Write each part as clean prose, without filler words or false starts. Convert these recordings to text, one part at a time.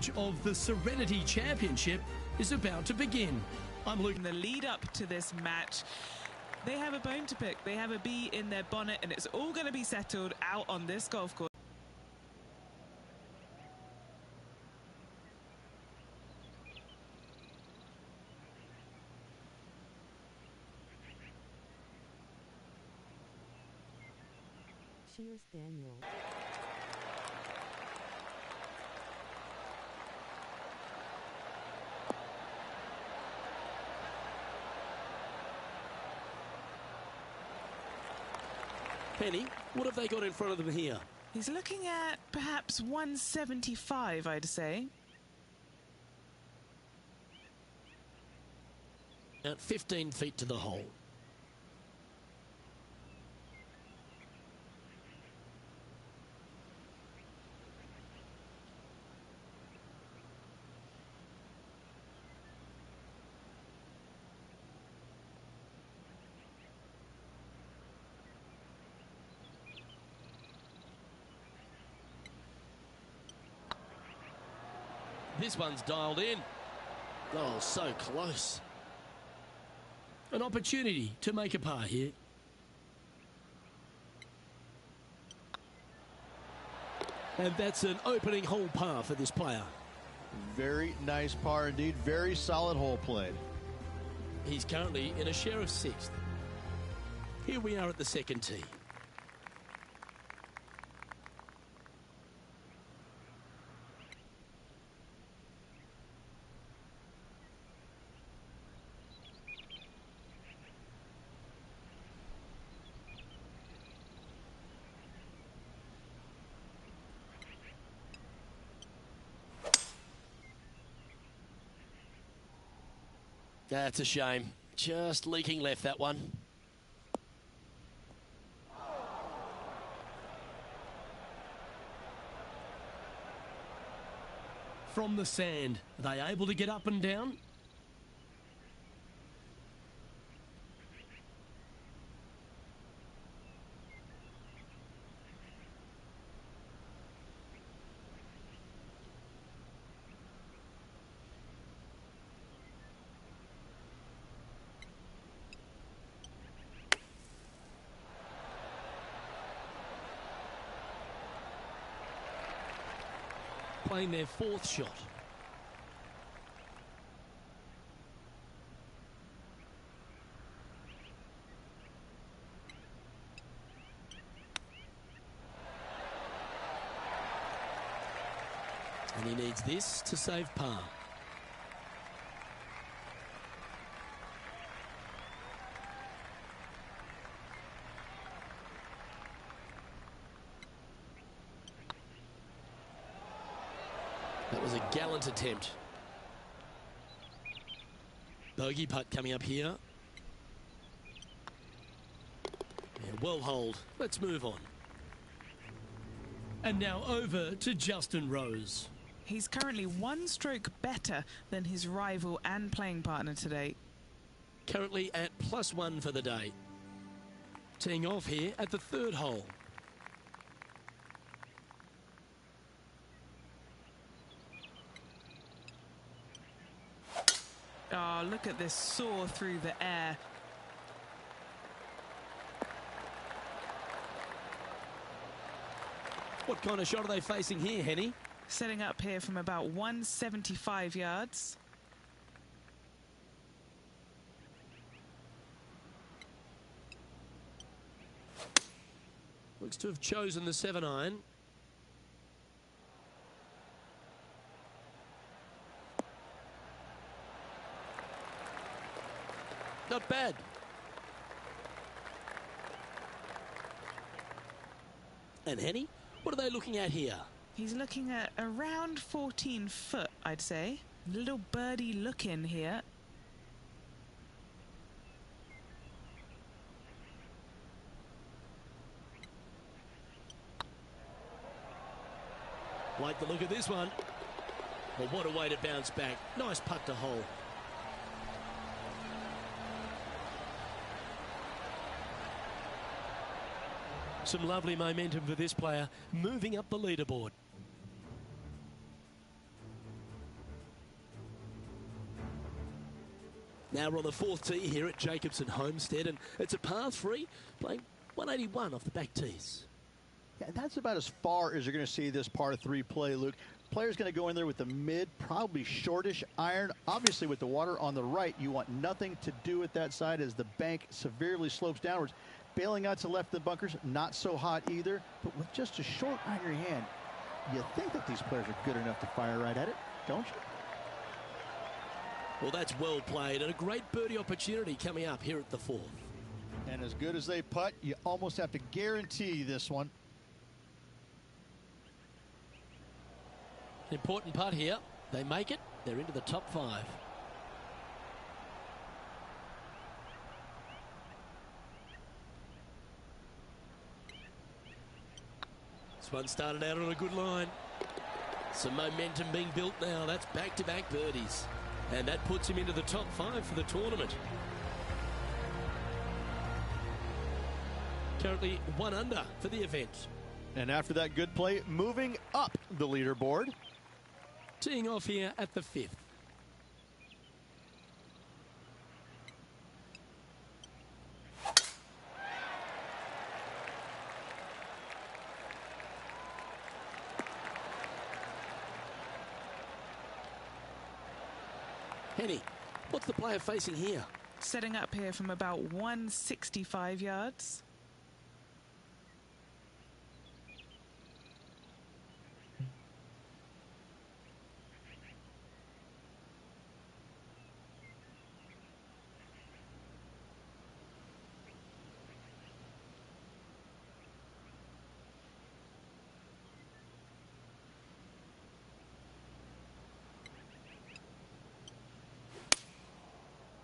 stage of the Serenity Championship is about to begin. I'm looking. The lead up to this match, they have a bone to pick. They have a bee in their bonnet, and it's all going to be settled out on this golf course. Cheers, Daniel. Penny, what have they got in front of them here? He's looking at perhaps 175, I'd say. At 15 feet to the hole. This one's dialed in. Oh, so close. An opportunity to make a par here. And that's an opening hole par for this player. Very nice par indeed. Very solid hole played. He's currently in a share of 6th. Here we are at the second tee. That's a shame. Just leaking left, that one. From the sand, are they able to get up and down? Playing their 4th shot. And he needs this to save par. That was a gallant attempt. Bogey putt coming up here. Yeah, well holed. Let's move on. And now over to Justin Rose. He's currently 1 stroke better than his rival and playing partner today. Currently at +1 for the day. Teeing off here at the 3rd hole. Oh, look at this soar through the air. What kind of shot are they facing here, Henny? Setting up here from about 175 yards. Looks to have chosen the 7-iron. Not bad. And Henny, what are they looking at here? He's looking at around 14 foot, I'd say. Little birdie look in here. Like the look of this one. Well, what a way to bounce back. Nice putt to hole. Some lovely momentum for this player, moving up the leaderboard. Now we're on the fourth tee here at Jacobson Homestead, and it's a par 3, playing 181 off the back tees. Yeah, that's about as far as you're going to see this par 3 play, Luke. Player's going to go in there with the mid, probably shortish iron. Obviously, with the water on the right, you want nothing to do with that side as the bank severely slopes downwards. Bailing out to left of the bunkers, not so hot either. But with just a short iron in your hand, you think that these players are good enough to fire right at it, don't you? Well, that's well played, and a great birdie opportunity coming up here at the 4th. And as good as they putt, you almost have to guarantee this one. An important putt here. They make it. They're into the top 5. This one started out on a good line. Some momentum being built now. That's back-to-back birdies. And that puts him into the top 5 for the tournament. Currently 1 under for the event. And after that good play, moving up the leaderboard. Teeing off here at the 5th. Henny, what's the player facing here? Setting up here from about 165 yards.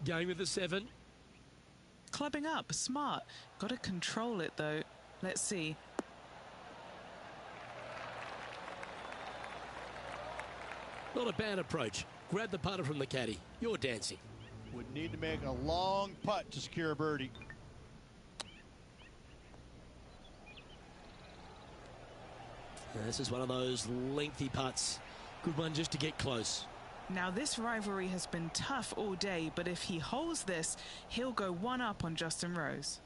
Going with the 7. Clubbing up, smart. Got to control it though. Let's see. Not a bad approach. Grab the putter from the caddy. You're dancing. Would need to make a long putt to secure a birdie. This is one of those lengthy putts. Good one just to get close. Now this rivalry has been tough all day, but if he holds this, he'll go 1 up on Justin Rose.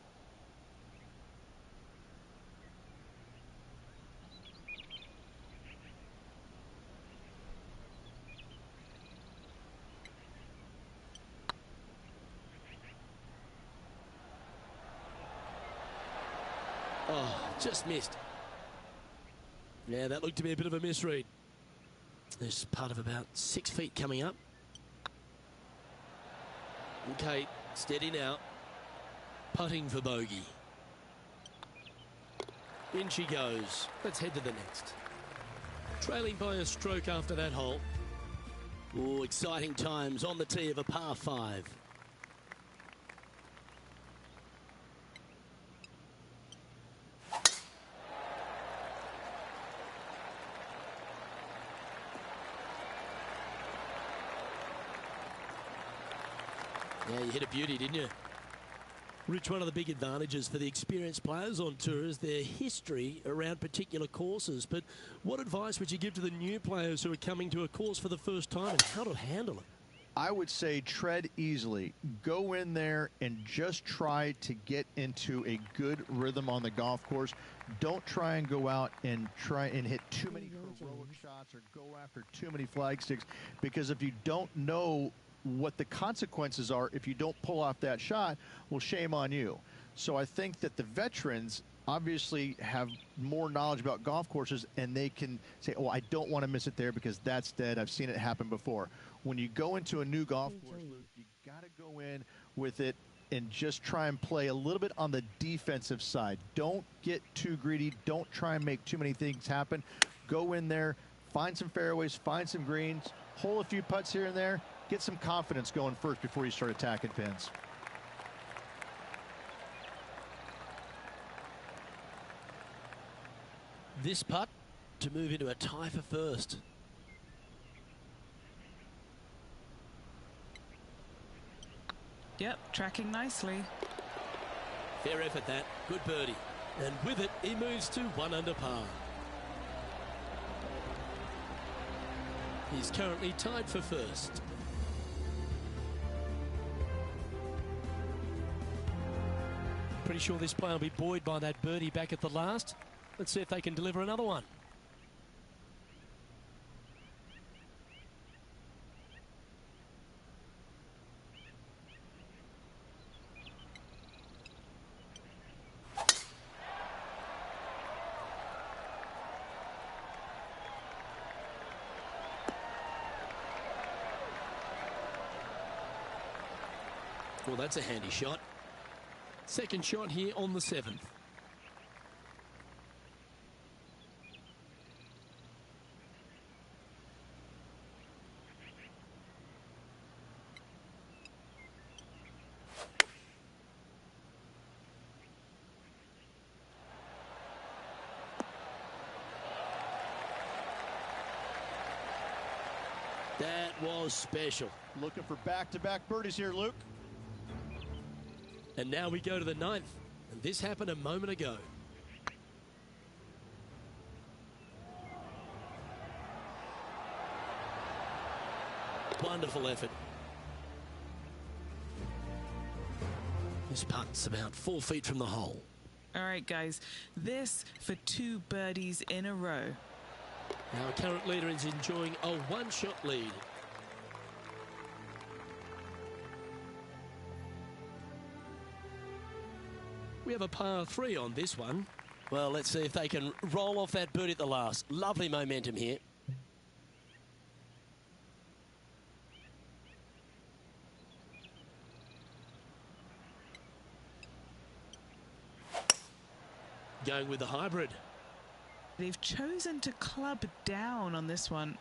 Oh, just missed. Yeah, that looked to be a bit of a misread. There's a putt of about 6 feet coming up. Okay, steady now. Putting for bogey. In she goes. Let's head to the next. Trailing by a stroke after that hole. Oh, exciting times on the tee of a par 5. Yeah, you hit a beauty, didn't you? Rich, one of the big advantages for the experienced players on tour is their history around particular courses. But what advice would you give to the new players who are coming to a course for the first time and how to handle it? I would say tread easily. Go in there and just try to get into a good rhythm on the golf course. Don't try and go out and try and hit too many heroic shots or go after too many flag sticks, because if you don't know what the consequences are if you don't pull off that shot, well, shame on you. So I think that the veterans obviously have more knowledge about golf courses, and they can say, oh, I don't want to miss it there because that's dead. I've seen it happen before. When you go into a new golf course, Luke, you got to go in with it and just try and play a little bit on the defensive side. Don't get too greedy. Don't try and make too many things happen. Go in there, find some fairways, find some greens, hole a few putts here and there. Get some confidence going first before you start attacking pins. This putt to move into a tie for first. Yep, tracking nicely. Fair effort that. Good birdie. And with it, he moves to 1 under par. He's currently tied for first. Pretty sure this play will be buoyed by that birdie back at the last. Let's see if they can deliver another one. Well, that's a handy shot. Second shot here on the 7th. That was special. Looking for back-to-back birdies here, Luke. And now we go to the 9th. And this happened a moment ago. Wonderful effort. This putt's about 4 feet from the hole. All right, guys, this for 2 birdies in a row. Our current leader is enjoying a one-shot lead. We have a par 3 on this one. Well, let's see if they can roll off that birdie at the last. Lovely momentum here. Going with the hybrid. They've chosen to club down on this one.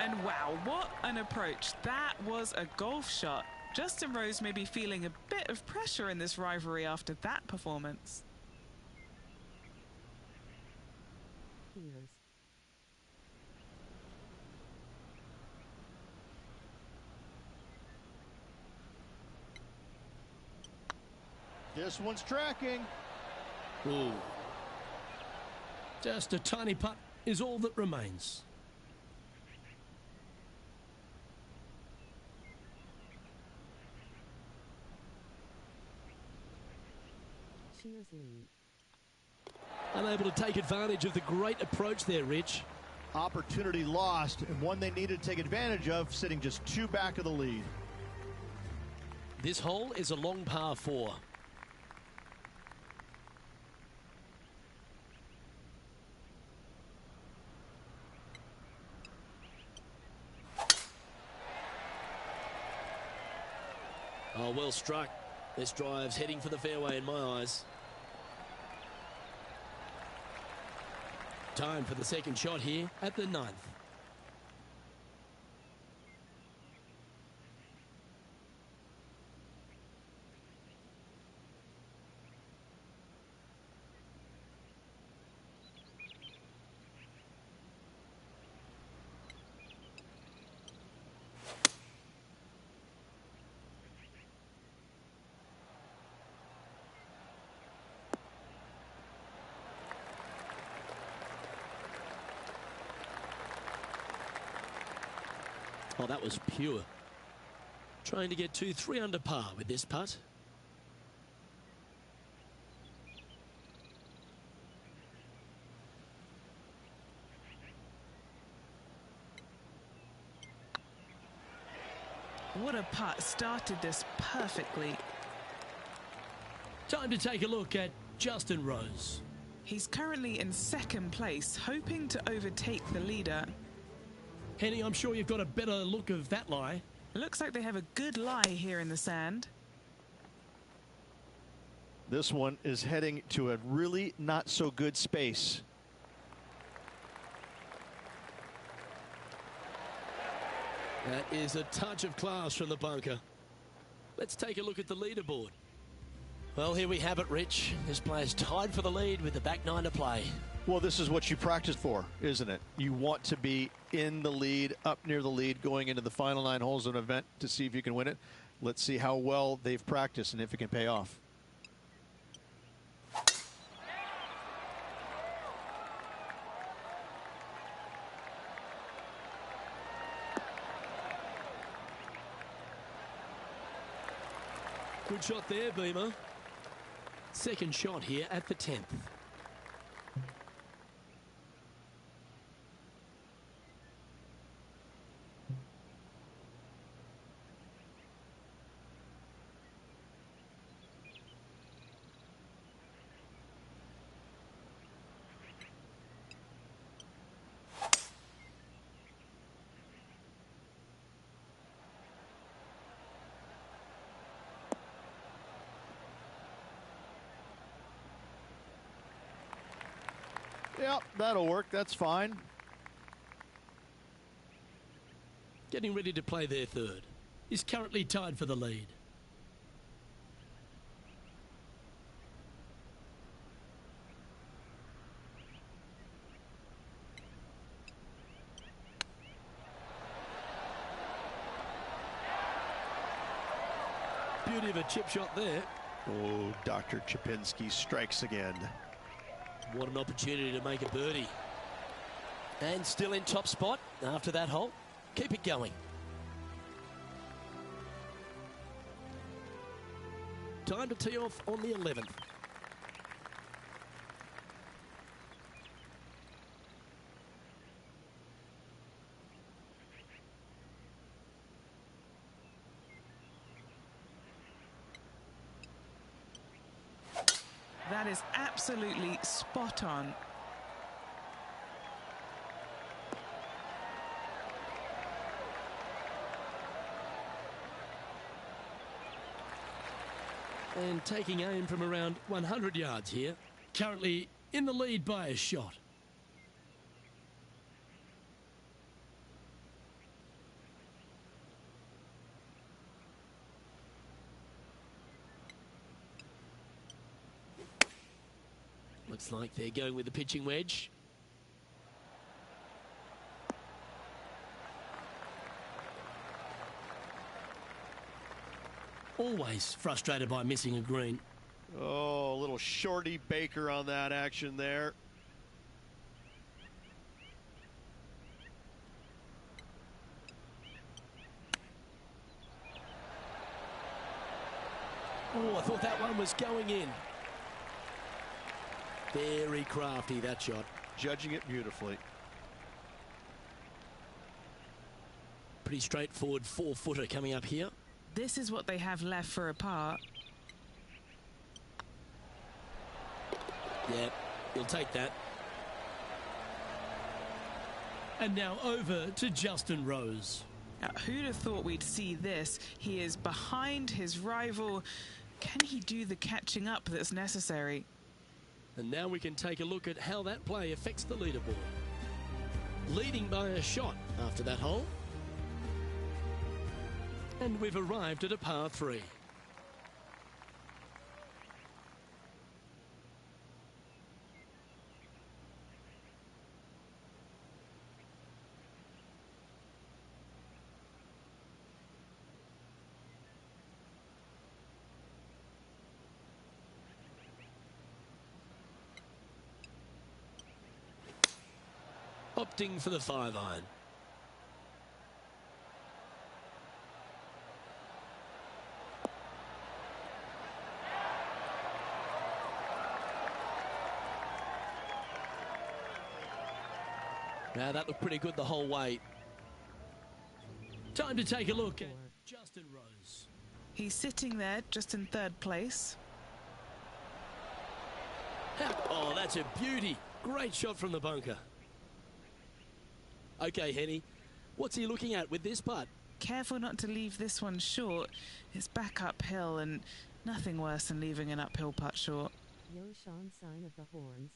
And wow, what an approach. That was a golf shot. Justin Rose may be feeling a bit of pressure in this rivalry after that performance. Here's This one's tracking. Ooh. Just a tiny putt is all that remains. Cheers lead. Unable to take advantage of the great approach there, Rich. Opportunity lost, and one they needed to take advantage of, sitting just 2 back of the lead. This hole is a long par 4. Oh, well struck. This drive's heading for the fairway in my eyes. Time for the second shot here at the 9th. Oh, that was pure. Trying to get 2-3 under par with this putt. What a putt. Started this perfectly. Time to take a look at Justin Rose. He's currently in 2nd place, hoping to overtake the leader. Henny, I'm sure you've got a better look of that lie. Looks like they have a good lie here in the sand. This one is heading to a really not so good space. That is a touch of class from the bunker. Let's take a look at the leaderboard. Well, here we have it, Rich. This player's tied for the lead with the back 9 to play. Well, this is what you practice for, isn't it? You want to be in the lead, up near the lead, going into the final 9 holes of an event to see if you can win it. Let's see how well they've practiced and if it can pay off. Good shot there, Beamer. Second shot here at the 10th. Yep, that'll work. That's fine. Getting ready to play their third. Is currently tied for the lead. Beauty of a chip shot there. Oh, Dr. Chipinski strikes again. What an opportunity to make a birdie. And still in top spot after that hole. Keep it going. Time to tee off on the 11th. That is absolutely spot on. And taking aim from around 100 yards here. Currently in the lead by a shot. Looks like they're going with the pitching wedge. Always frustrated by missing a green. Oh, a little shorty Baker on that action there. Oh, I thought that one was going in. Very crafty, that shot. Judging it beautifully. Pretty straightforward 4-footer coming up here. This is what they have left for a par. Yeah, he'll take that. And now over to Justin Rose. Now, who'd have thought we'd see this? He is behind his rival. Can he do the catching up that's necessary? And now we can take a look at how that play affects the leaderboard. Leading by a shot after that hole. And we've arrived at a par 3. Opting for the 5-iron. Now that looked pretty good the whole way. Time to take a look at Justin Rose. He's sitting there just in third place. Oh, that's a beauty. Great shot from the bunker. Okay, Henny, what's he looking at with this putt? Careful not to leave this one short. It's back uphill and nothing worse than leaving an uphill putt short. Yo Sean, sign of the horns.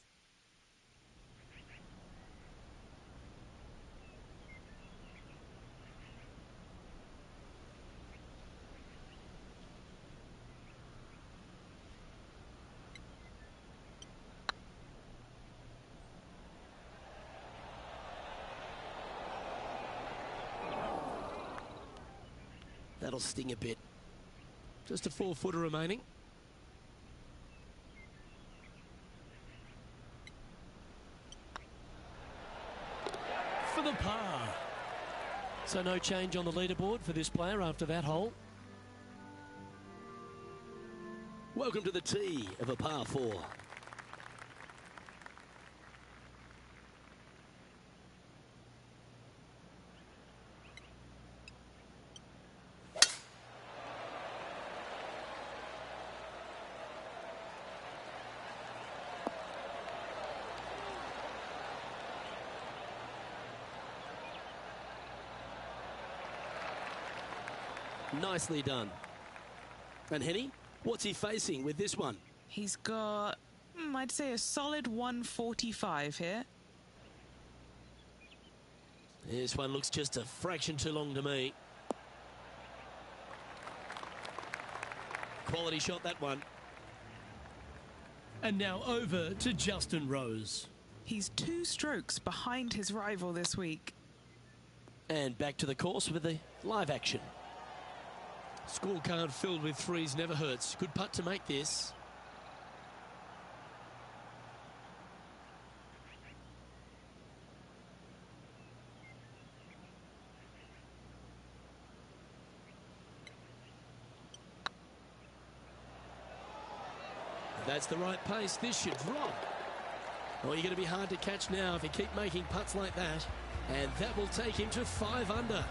That'll sting a bit. Just a 4-footer remaining. For the par. So no change on the leaderboard for this player after that hole. Welcome to the tee of a par 4. Nicely done. And Henny, what's he facing with this one? He's got, I'd say, a solid 145 here. This one looks just a fraction too long to me. Quality shot, that one. And now over to Justin Rose. He's 2 strokes behind his rival this week. And back to the course with the live action. Scorecard filled with threes never hurts. Good putt to make this. That's the right pace. This should drop. Oh, you're going to be hard to catch now if you keep making putts like that. And that will take him to 5 under.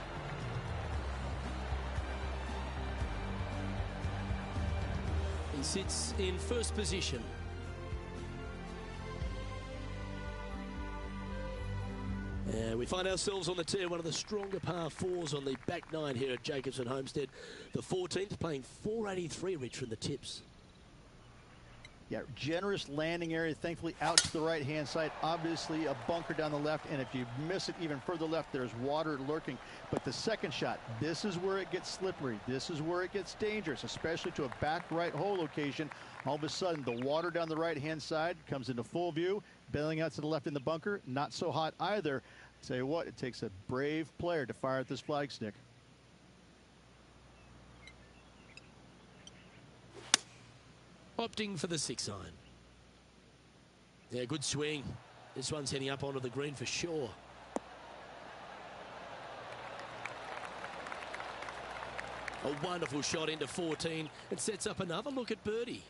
He sits in first position. And we find ourselves on the tee, one of the stronger par 4s on the back 9 here at Jacobson Homestead. The 14th playing 483, Rich, from the tips. Yeah, generous landing area, thankfully out to the right-hand side. Obviously a bunker down the left, and if you miss it even further left, there's water lurking. But the second shot, this is where it gets slippery. This is where it gets dangerous, especially to a back right hole location. All of a sudden, the water down the right-hand side comes into full view. Bailing out to the left in the bunker, not so hot either. Tell you what, it takes a brave player to fire at this flagstick. Opting for the 6 iron. Yeah, good swing. This one's heading up onto the green for sure. A wonderful shot into 14 and sets up another look at birdie.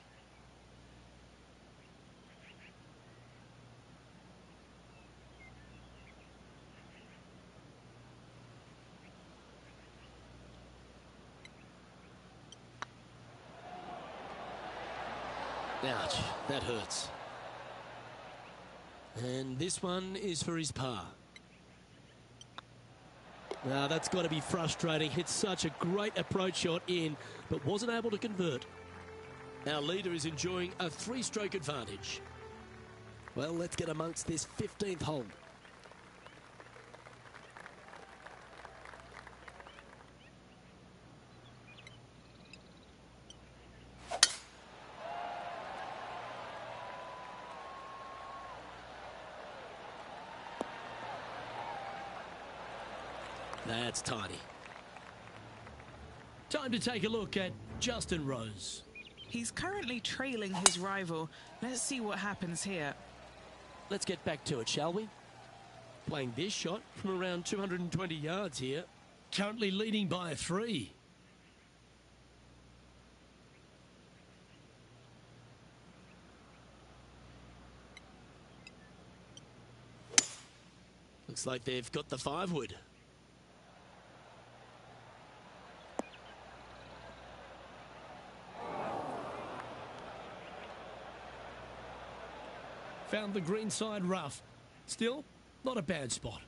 Ouch, that hurts. And this one is for his par. Now that's got to be frustrating. Hit such a great approach shot in, but wasn't able to convert. Our leader is enjoying a 3-stroke advantage. Well, let's get amongst this 15th hole. That's tidy. Time to take a look at Justin Rose. He's currently trailing his rival. Let's see what happens here. Let's get back to it, shall we? Playing this shot from around 220 yards here. Currently leading by a 3. Looks like they've got the 5-wood. Found the green side rough. Still, not a bad spot.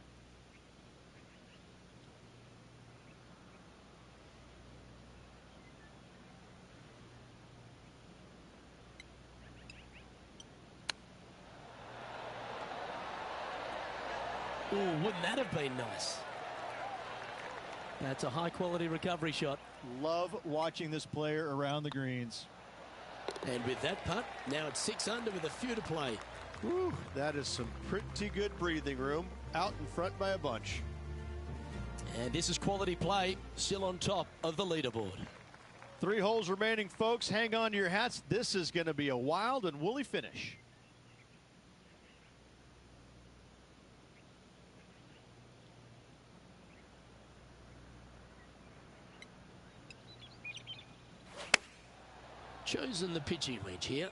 Ooh, wouldn't that have been nice? That's a high-quality recovery shot. Love watching this player around the greens. And with that putt, now it's 6 under with a few to play. Whew, that is some pretty good breathing room. Out in front by a bunch. And this is quality play, still on top of the leaderboard. 3 holes remaining, folks. Hang on to your hats. This is going to be a wild and woolly finish. chosen the pitching wedge here.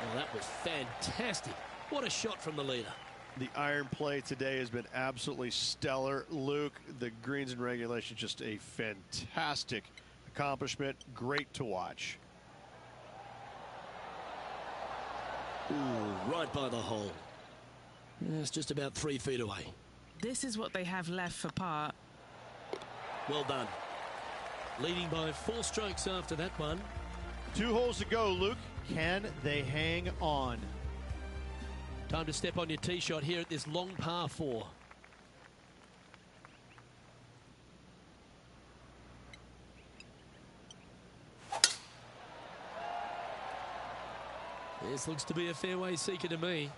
Well, that was fantastic. What a shot from the leader. The iron play today has been absolutely stellar. Luke, the greens in regulation, just a fantastic accomplishment. Great to watch. Ooh, right by the hole. It's just about 3 feet away. This is what they have left for par. Well done. Leading by 4 strokes after that one. 2 holes to go, Luke. Can they hang on? Time to step on your tee shot here at this long par 4. This looks to be a fairway seeker to me.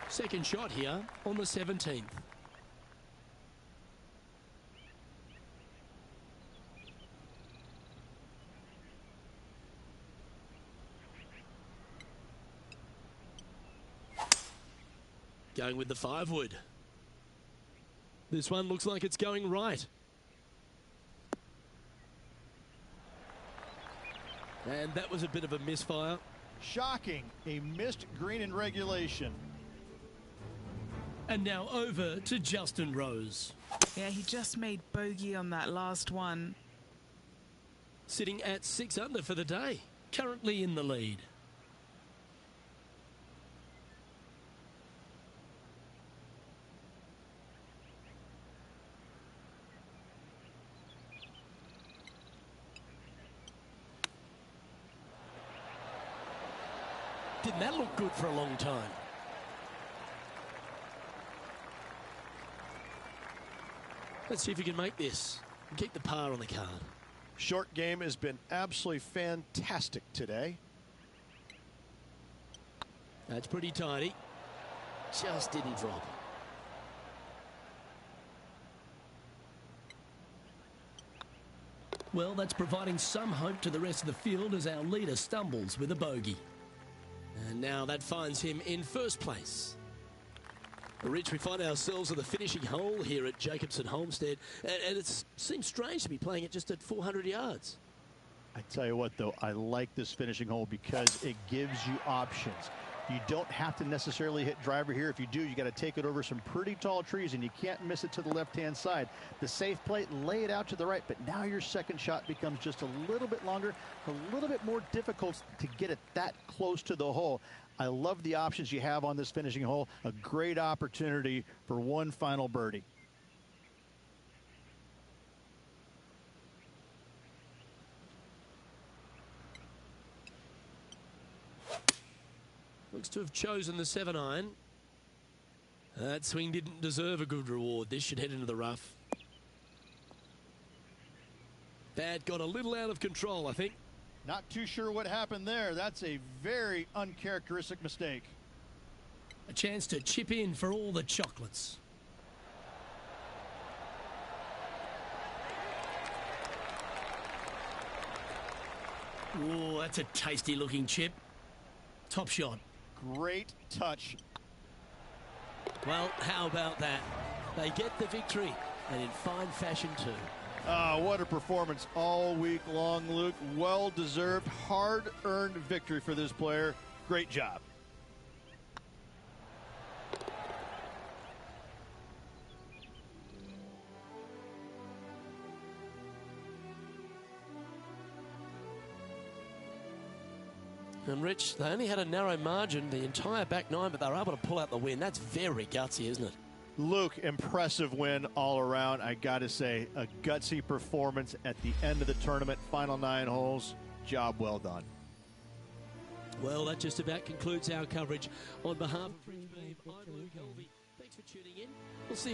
Second shot here on the 17th. Going with the 5-wood. This one looks like it's going right. And that was a bit of a misfire. Shocking. A missed green in regulation. And now over to Justin Rose. Yeah, he just made bogey on that last one. Sitting at 6 under for the day. Currently in the lead. Didn't that look good for a long time? Let's see if we can make this and keep the par on the card. Short game has been absolutely fantastic today. That's pretty tidy. Just didn't drop. Well, that's providing some hope to the rest of the field as our leader stumbles with a bogey. And now that finds him in first place. Rich, we find ourselves at the finishing hole here at Jacobson Homestead, and it seems strange to be playing it just at 400 yards. I tell you what, though, I like this finishing hole because it gives you options. You don't have to necessarily hit driver here. If you do, you got to take it over some pretty tall trees, and you can't miss it to the left-hand side. The safe play, lay it out to the right, but now your second shot becomes just a little bit longer, a little bit more difficult to get it that close to the hole. I love the options you have on this finishing hole. A great opportunity for one final birdie. Looks to have chosen the 7-iron. That swing didn't deserve a good reward. This should head into the rough. That got a little out of control, I think. Not too sure what happened there. That's a very uncharacteristic mistake. A chance to chip in for all the chocolates. Oh, that's a tasty looking chip. Top shot. Great touch. Well, how about that? They get the victory, and in fine fashion too. What a performance all week long, Luke. Well-deserved, hard-earned victory for this player. Great job. And Rich, they only had a narrow margin the entire back nine, but they were able to pull out the win. That's very gutsy, isn't it? Luke, impressive win all around. I got to say, a gutsy performance at the end of the tournament. Final 9 holes. Job well done. Well, that just about concludes our coverage. On behalf of Rich Beam, I'm Luke Helvey. Thanks for tuning in. We'll see you